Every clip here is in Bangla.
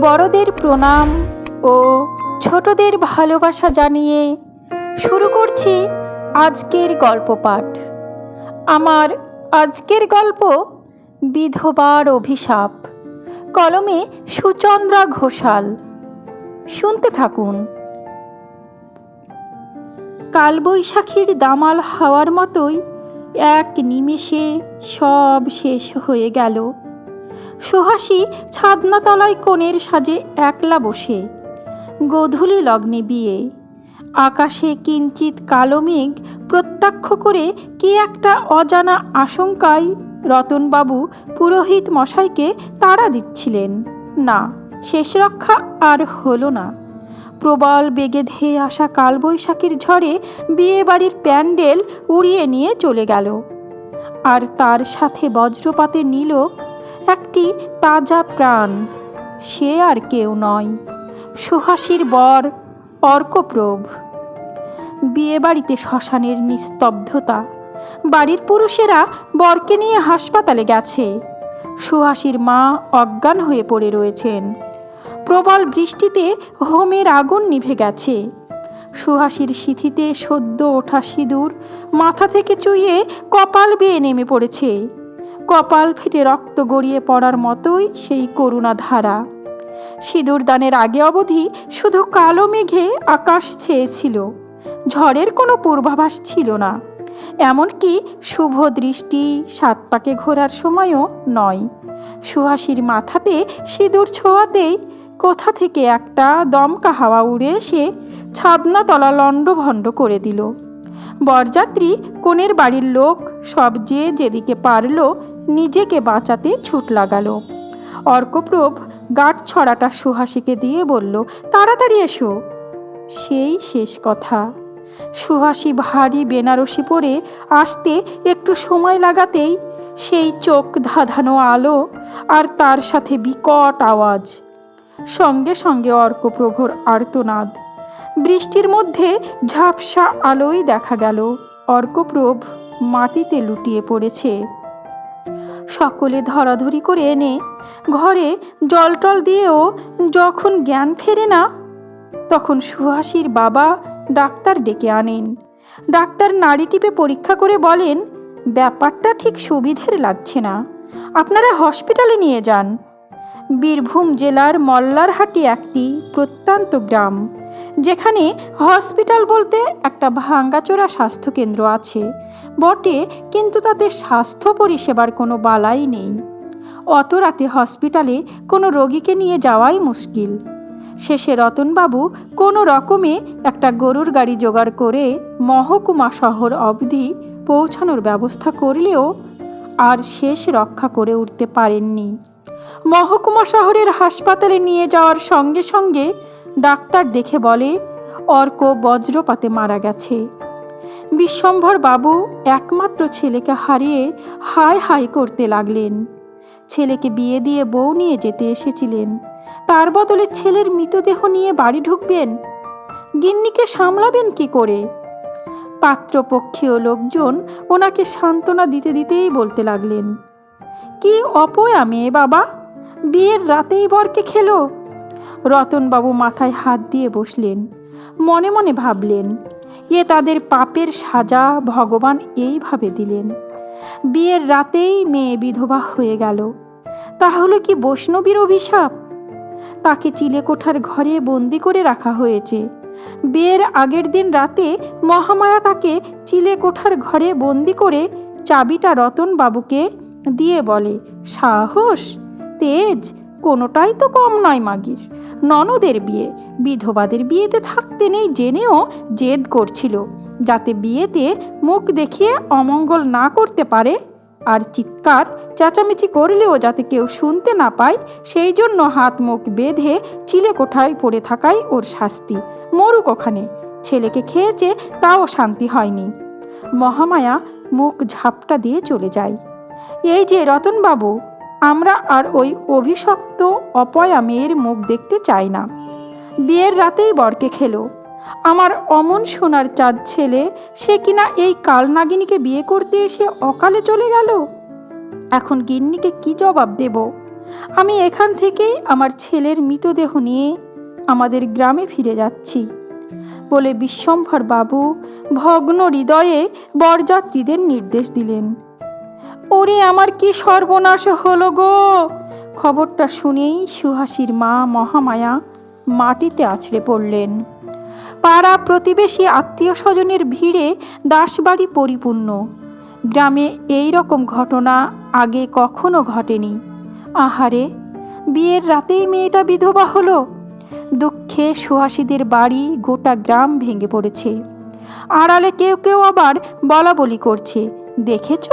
বড়দের প্রণাম ও ছোটদের ভালোবাসা জানিয়ে শুরু করছি আজকের গল্প পাঠ। আমার আজকের গল্প বিধবার অভিশাপ, কলমে সুচন্দ্রা ঘোষাল। শুনতে থাকুন। কালবৈশাখীর দামাল হাওয়ার মতোই এক নিমেষে সব শেষ হয়ে গেল। সুহাসী ছাদনাতলায় কোণের সাজে একলা বসে। গোধূলি লগ্নে বিয়ে। আকাশে কিঞ্চিৎ কালো মেঘ প্রত্যক্ষ করে কি একটা অজানা আশঙ্কায় রতনবাবু পুরোহিত মশাইকে তাড়া দিচ্ছিলেন। না, শেষ রক্ষা আর হলো না। প্রবল বেগে ধেয়ে আসা কালবৈশাখীর ঝড়ে বিয়ে বাড়ির প্যান্ডেল উড়িয়ে নিয়ে চলে গেল। আর তার সাথে বজ্রপাতে নিল একটি তাজা প্রাণ। সে আর কেউ নয়, সুহাসীর বর অর্কপ্রভ। বিয়ে বাড়িতে শ্মশানের নিস্তব্ধতা। বাড়ির পুরুষেরা বরকে নিয়ে হাসপাতালে গেছে। সুহাসীর মা অজ্ঞান হয়ে পড়ে রয়েছেন। প্রবল বৃষ্টিতে হোমের আগুন নিভে গেছে। সুহাসীর সিঁথিতে সদ্য ওঠা সিঁদুর মাথা থেকে চুইয়ে কপাল বেয়ে নেমে পড়েছে। কপাল ফেটে রক্ত গড়িয়ে পড়ার মতোই সেই করুণা ধারা। সিঁদুর দানের আগে অবধি শুধু কালো মেঘে আকাশ ছেয়েছিল, ঝড়ের কোনো পূর্বাভাস ছিল না। এমনকি শুভ দৃষ্টি সাত পাকে ঘোরার সময়ও নয়। সুহাসীর মাথাতে সিঁদুর ছোঁয়াতেই কোথা থেকে একটা দমকা হাওয়া উড়ে এসে ছাদনাতলা লণ্ডভণ্ড করে দিল। বরযাত্রী, কোণের বাড়ির লোক সব যে যেদিকে পারল নিজেকে বাঁচাতে ছুট লাগালো। অর্কপ্রভ গাঁট ছড়াটা সুহাসীকে দিয়ে বলল, তাড়াতাড়ি এসো। সেই শেষ কথা। সুহাসী ভারী বেনারসি পরে আসতে একটু সময় লাগাতেই সেই চোখ ধাঁধানো আলো আর তার সাথে বিকট আওয়াজ। সঙ্গে সঙ্গে অর্কপ্রভর আর্তনাদ। বৃষ্টির মধ্যে ঝাপসা আলোয় দেখা গেল অর্কপ্রভ মাটিতে লুটিয়ে পড়েছে। সকলে ধরাধরি করে এনে ঘরে জলটল দিয়েও যখন জ্ঞান ফেরে না, তখন সুহাসীর বাবা ডাক্তার ডেকে আনেন। ডাক্তার নাড়ি টিপে পরীক্ষা করে বলেন, ব্যাপারটা ঠিক সুবিধের লাগছে না, আপনারা হসপিটালে নিয়ে যান। বীরভূম জেলার মল্লারহাটি একটি প্রত্যন্ত গ্রাম, যেখানে হসপিটাল বলতে একটা ভাঙ্গাচোরা স্বাস্থ্যকেন্দ্র আছে বটে, কিন্তু তাতে স্বাস্থ্য পরিষেবার কোনো বালাই নেই। অত রাতে হসপিটালে কোনো রোগীকে নিয়ে যাওয়াই মুশকিল। শেষে রতনবাবু কোনো রকমে একটা গরুর গাড়ি জোগাড় করে মহকুমা শহর অবধি পৌঁছানোর ব্যবস্থা করলেও আর শেষ রক্ষা করে উঠতে পারেননি। মহকুমা শহরের হাসপাতালে নিয়ে যাওয়ার সঙ্গে সঙ্গে ডাক্তার দেখে বলে, অর্ক বজ্রপাতে মারা গেছে। বিশ্বম্ভর বাবু একমাত্র ছেলেকে হারিয়ে হায় হায় করতে লাগলেন। ছেলেকে বিয়ে দিয়ে বউ নিয়ে যেতে এসেছিলেন, তার বদলে ছেলের মৃতদেহ নিয়ে বাড়ি ঢুকবেন? গিন্নিকে সামলাবেন কি করে? পাত্রপক্ষীয় লোকজন ওনাকে সান্ত্বনা দিতে দিতেই বলতে লাগলেন, কি অপয়া মেয়ে বাবা, বিয়ের রাতেই বরকে খেলো। রতনবাবু মাথায় হাত দিয়ে বসলেন। মনে মনে ভাবলেন, এ তাদের পাপের সাজা ভগবান এইভাবে দিলেন। বিয়ের রাতেই মেয়ে বিধবা হয়ে গেল, তাহলে কি বৈষ্ণবীর অভিশাপ? তাকে চিলেকোঠার ঘরে বন্দি করে রাখা হয়েছে। বিয়ের আগের দিন রাতে মহামায়া তাকে চিলেকোঠার ঘরে বন্দি করে চাবিটা রতনবাবুকে দিয়ে বলে, সাহস তেজ কোনোটাই তো কম নয় মাগির। ননদের বিয়ে, বিধবাদের বিয়েতে থাকতে নেই জেনেও জেদ করছিল যাতে বিয়েতে মুখ দেখিয়ে অমঙ্গল না করতে পারে, আর চিৎকার চেঁচামেচি করলেও যাতে কেউ শুনতে না পায়, সেই জন্য হাত মুখ বেঁধে চিলেকোঠায় পড়ে থাকাই ওর শাস্তি। মরুক ওখানে, ছেলেকে খেয়েছে তাও শান্তি হয়নি। মহামায়া মুখ ঝাপটা দিয়ে চলে যায়। এই যে রতনবাবু, আমরা আর ওই অভিশপ্ত অপয়া মেয়ের মুখ দেখতে চাই না। বিয়ের রাতেই বরকে খেলো। আমার অমন সোনার চাঁদ ছেলে, সে কিনা এই কালনাগিনীকে বিয়ে করতে এসে অকালে চলে গেল। এখন গিন্নিকে কি জবাব দেব? আমি এখান থেকেই আমার ছেলের মৃতদেহ নিয়ে আমাদের গ্রামে ফিরে যাচ্ছি বলে বিশ্বম্ভর বাবু ভগ্ন হৃদয়ে বরযাত্রীদের নির্দেশ দিলেন। ওরে আমার কি সর্বনাশ হলো গো! খবরটা শুনেই সুহাসীর মা মহামায়া মাটিতে আছড়ে পড়লেন। পাড়া প্রতিবেশী আত্মীয় স্বজনের ভিড়ে দাসবাড়ি পরিপূর্ণ। গ্রামে এই রকম ঘটনা আগে কখনো ঘটেনি। আহারে, বিয়ের রাতেই মেয়েটা বিধবা হলো। দুঃখে সুহাসীদের বাড়ি গোটা গ্রাম ভেঙে পড়েছে। আড়ালে কেউ কেউ আবার বলা বলি করছে, দেখেছ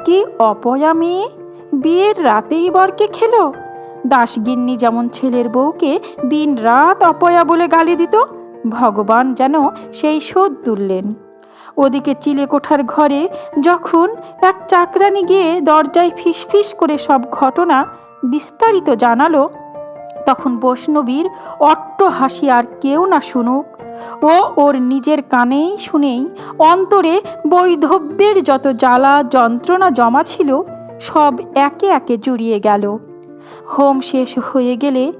কি অপয়া মেয়ে, বিয়ের রাতেই বরকে খেলো। দাসগিন্নি যেমন ছেলের বউকে দিন রাত অপয়া বলে গালি দিত, ভগবান যেন সেই শোধ তুললেন। ওদিকে চিলেকোঠার ঘরে যখন এক চাকরানি গিয়ে দরজায় ফিসফিস করে সব ঘটনা বিস্তারিত জানালো, তখন বৈষ্ণবীর অট্ট হাসি আর কেউ না শুনুক, ও ওর নিজের কানেই শুনেই অন্তরে বৈধব্যের যত জ্বালা যন্ত্রণা জমা ছিল সব একে একে জুড়িয়ে গেল। হোম শেষ হয়ে গেলে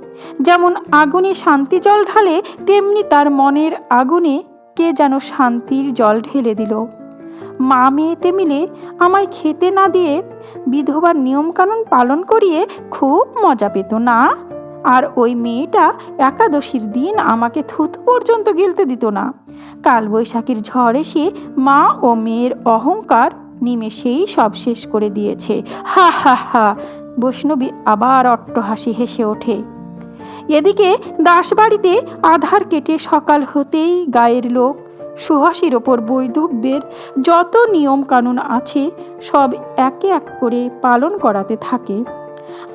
যেমন আগুনে শান্তি জল ঢালে, তেমনি তার মনের আগুনে কে যেন শান্তির জল ঢেলে দিল। মা মেয়েতে মিলে আমায় খেতে না দিয়ে বিধবার নিয়মকানুন পালন করিয়ে খুব মজা পেত না? আর ওই মেয়েটা একাদশীর দিন আমাকে থুতু পর্যন্ত গিলতে দিত না। কালবৈশাখীর ঝড় এসে মা ও মেয়ের অহংকার নিমেষেই সব শেষ করে দিয়েছে। হা হা হা! বৈষ্ণবী আবার অট্টহাসি হেসে ওঠে। এদিকে দাসবাড়িতে আধার কেটে সকাল হতেই গায়ের লোক সুহাসীর ওপর বৈধব্যের যত নিয়ম কানুন আছে সব একে এক করে পালন করাতে থাকে।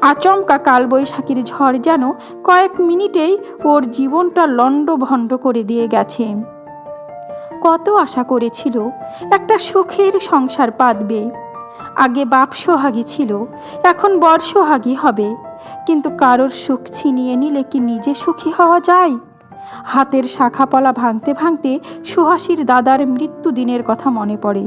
আচমকা কালবৈশাখীর ঝড় যেন কয়েক মিনিটেই ওর জীবনটা লণ্ডভণ্ড করে দিয়ে গেছে। কত আশা করেছিল একটা সুখের সংসার পাতবে। আগে বাপ সোহাগী ছিল, এখন বর সোহাগী হবে। কিন্তু কারোর সুখ ছিনিয়ে নিলে কি নিজে সুখী হওয়া যায়? হাতের শাখাপলা ভাঙতে ভাঙতে সুহাসীর দাদার মৃত্যুদিনের কথা মনে পড়ে।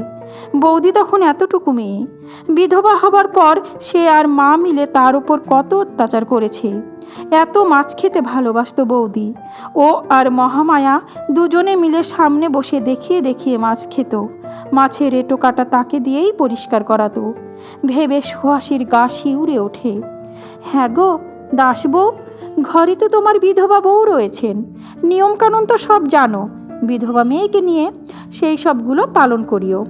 বৌদি তখন এতটুকু মেয়ে, বিধবা হবার পর সে আর মা মিলে তার উপর কত অত্যাচার করেছে। এত মাছ খেতে ভালোবাসত বৌদি। ও আর মহামায়া দুজনে মিলে সামনে বসে দেখিয়ে দেখিয়ে মাছ খেত। মাছের এঁটো কাটা তাকে দিয়েই পরিষ্কার করাতো। ভেবে সুহাসীর গা শিউরে ওঠে। হ্যাঁ গো দাসবউ, ঘরে তো তোমার বিধবা বউ রয়েছেন, নিয়মকানুন তো সব জানো। বিধবা মেয়েকে নিয়ে সেই সবগুলো পালন করিও।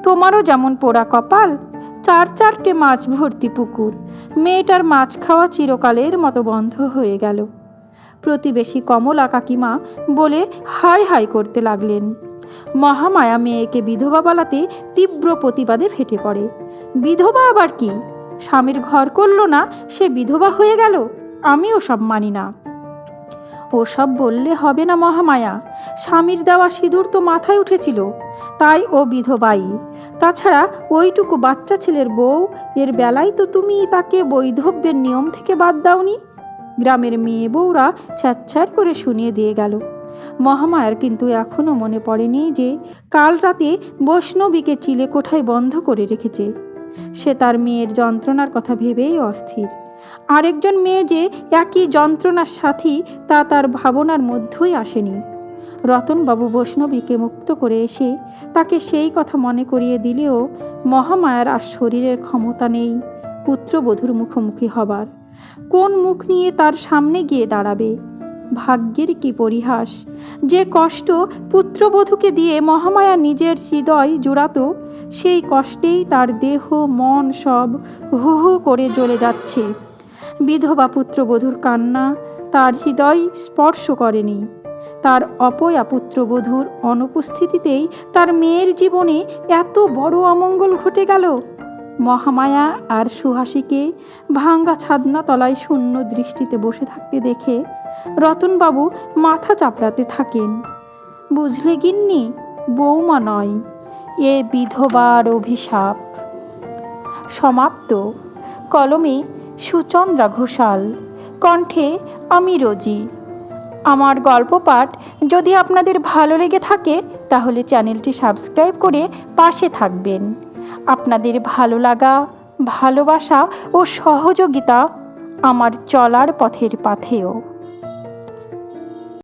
তোমারও যেমন পোড়া কপাল, চারটে মাছ ভর্তি পুকুর, মেয়েটার মাছ খাওয়া চিরকালের মতো বন্ধ হয়ে গেল। প্রতিবেশী কমলা কাকিমা বলে হাই হাই করতে লাগলেন। মহামায়া মেয়েকে বিধবা বলাতে তীব্র প্রতিবাদে ফেটে পড়ে। বিধবা আবার কি? স্বামীর ঘর করল না, সে বিধবা হয়ে গেল? আমিও সব মানি না। ওসব বললে হবে না মহামায়া, স্বামীর দেওয়া সিঁদুর তো মাথায় উঠেছিল, তাই ও বিধবাই। তাছাড়া ওইটুকু বাচ্চা ছেলের বউ, এর বেলায় তো তুমি তাকে বৈধব্যের নিয়ম থেকে বাদ দাওনি। গ্রামের মেয়ে বউরা ছ্যাঁচ্ছার করে শুনিয়ে দিয়ে গেল। মহামায়ার কিন্তু এখনও মনে পড়েনি যে কাল রাতে বৈষ্ণবীকে চিলেকোঠায় বন্ধ করে রেখেছে। সে তার মেয়ের যন্ত্রণার কথা ভেবেই অস্থির। আরেকজন মেয়ে যে একই যন্ত্রণার সাথী তা তার ভাবনার মধ্যেই আসেনি। রতনবাবু বৈষ্ণবীকে মুক্ত করে এসে তাকে সেই কথা মনে করিয়ে দিলেও মহামায়ার আর শরীরের ক্ষমতা নেই পুত্রবধূর মুখোমুখি হবার। কোন মুখ নিয়ে তার সামনে গিয়ে দাঁড়াবে? ভাগ্যের কি পরিহাস! যে কষ্ট পুত্রবধূকে দিয়ে মহামায়া নিজের হৃদয় জুড়াতো, সেই কষ্টেই তার দেহ মন সব হু হু করে জ্বলে যাচ্ছে। বিধবা পুত্রবধূর কান্না তার হৃদয় স্পর্শ করেনি। তার অপয়া পুত্রবধূর অনুপস্থিতিতেই তার মেয়ের জীবনে এত বড় অমঙ্গল ঘটে গেল। মহামায়া আর সুহাসীকে ভাঙ্গা ছাদনা তলায় শূন্য দৃষ্টিতে বসে থাকতে দেখে রতনবাবু মাথা চাপড়াতে থাকেন। বুঝলে গিন্নি, বৌমা নয়, এ বিধবার অভিশাপ। সমাপ্ত। কলমে সুচন্দ্রা ঘোষাল, কণ্ঠে আমি রোজি। আমার গল্প পাঠ যদি আপনাদের ভালো লেগে থাকে তাহলে চ্যানেলটি সাবস্ক্রাইব করে পাশে থাকবেন। আপনাদের ভালো লাগা, ভালোবাসা ও সহযোগিতা আমার চলার পথের পাথেয়।